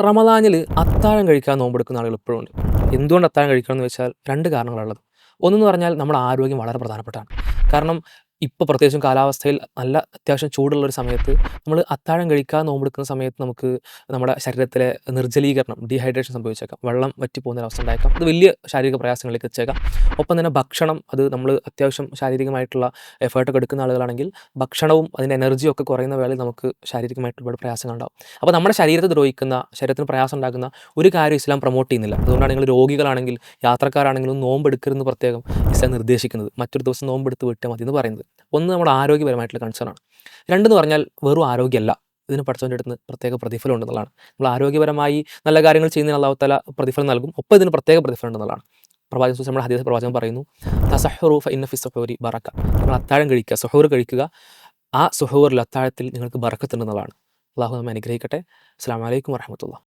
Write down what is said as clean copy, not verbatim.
റമദാനിൽ അത്താഴം കഴിക്കാൻ നോമ്പെടുക്കുന്ന ആളുകൾ ഇപ്പോഴും ഉണ്ട്. എന്തുകൊണ്ട് അത്താഴം കഴിക്കണമെന്ന് വെച്ചാൽ 2 കാരണങ്ങളാണുള്ളത്. ഒന്നെന്ന് പറഞ്ഞാൽ നമ്മുടെ ആരോഗ്യം വളരെ പ്രധാനപ്പെട്ടതാണ്. കാരണം ഇപ്പോൾ പ്രത്യേകിച്ചും കാലാവസ്ഥയിൽ നല്ല അത്യാവശ്യം ചൂടുള്ള ഒരു സമയത്ത് നമ്മൾ അത്താഴം കഴിക്കാതെ നോമ്പെടുക്കുന്ന സമയത്ത് നമുക്ക് നമ്മുടെ ശരീരത്തിലെ നിർജ്ജലീകരണം, ഡീഹൈഡ്രേഷൻ സംഭവിച്ചേക്കാം. വെള്ളം വറ്റി പോകുന്ന ഒരു അവസ്ഥ ഉണ്ടായേക്കാം. അത് വലിയ ശാരീരിക പ്രയാസങ്ങളിലേക്ക് എത്തിച്ചേക്കാം. ഒപ്പം തന്നെ ഭക്ഷണം അത് നമ്മൾ അത്യാവശ്യം ശാരീരികമായിട്ടുള്ള എഫേർട്ടൊക്കെ എടുക്കുന്ന ആളുകളാണെങ്കിൽ ഭക്ഷണവും അതിൻ്റെ എനർജിയും ഒക്കെ കുറയുന്ന വേളയിൽ നമുക്ക് ശാരീരികമായിട്ട് ഒരുപാട് പ്രയാസങ്ങളുണ്ടാവും. അപ്പോൾ നമ്മുടെ ശരീരത്തെ ദ്രോഹിക്കുന്ന, ശരീരത്തിന് പ്രയാസം ഉണ്ടാക്കുന്ന ഒരു കാര്യം ഇസ്ലാം പ്രൊമോട്ട് ചെയ്യുന്നില്ല. അതുകൊണ്ടാണ് നിങ്ങൾ രോഗികളാണെങ്കിൽ, യാത്രക്കാരാണെങ്കിലും നോമ്പെടുക്കരുതെന്ന് പ്രത്യേകം ഇസ്ലാം നിർദ്ദേശിക്കുന്നത്. മറ്റൊരു ദിവസം നോമ്പെടുത്ത് വിട്ടാൽ മതി എന്ന് പറയുന്നത്. ഒന്ന് നമ്മുടെ ആരോഗ്യപരമായിട്ടുള്ള കൺസേണാണ്. 2 എന്ന് പറഞ്ഞാൽ വെറും ആരോഗ്യമല്ല. ഇതിന് പടച്ചവൻ്റെ അടുത്ത് നിന്ന് പ്രത്യേക പ്രതിഫലം ഉണ്ടെന്നുള്ളതാണ്. നമ്മൾ ആരോഗ്യപരമായി നല്ല കാര്യങ്ങൾ ചെയ്യുന്നതിന് അല്ലാഹു തആല പ്രതിഫലം നൽകും. ഒപ്പം ഇതിന് പ്രത്യേക പ്രതിഫലം ഉണ്ടെന്നുള്ളതാണ്. പ്രവാചകൻ നമ്മുടെ ഹദീസിൽ പ്രവാചകൻ പറയുന്നു, തസഹ്ഹറു ഫഇന്ന ഫി സുഹൂരി ബറക. നിങ്ങൾ അത്താഴം കഴിക്കുക, സുഹൂർ കഴിക്കുക. ആ സുഹൂറിൽ, അത്താഴത്തിൽ നിങ്ങൾക്ക് ബറക്കത്ത് ഉണ്ടെന്നുള്ളതാണ്. അള്ളാഹു നമ്മെ അനുഗ്രഹിക്കട്ടെ. അസ്സലാമു അലൈക്കും വറഹ്മത്തുള്ളാഹി.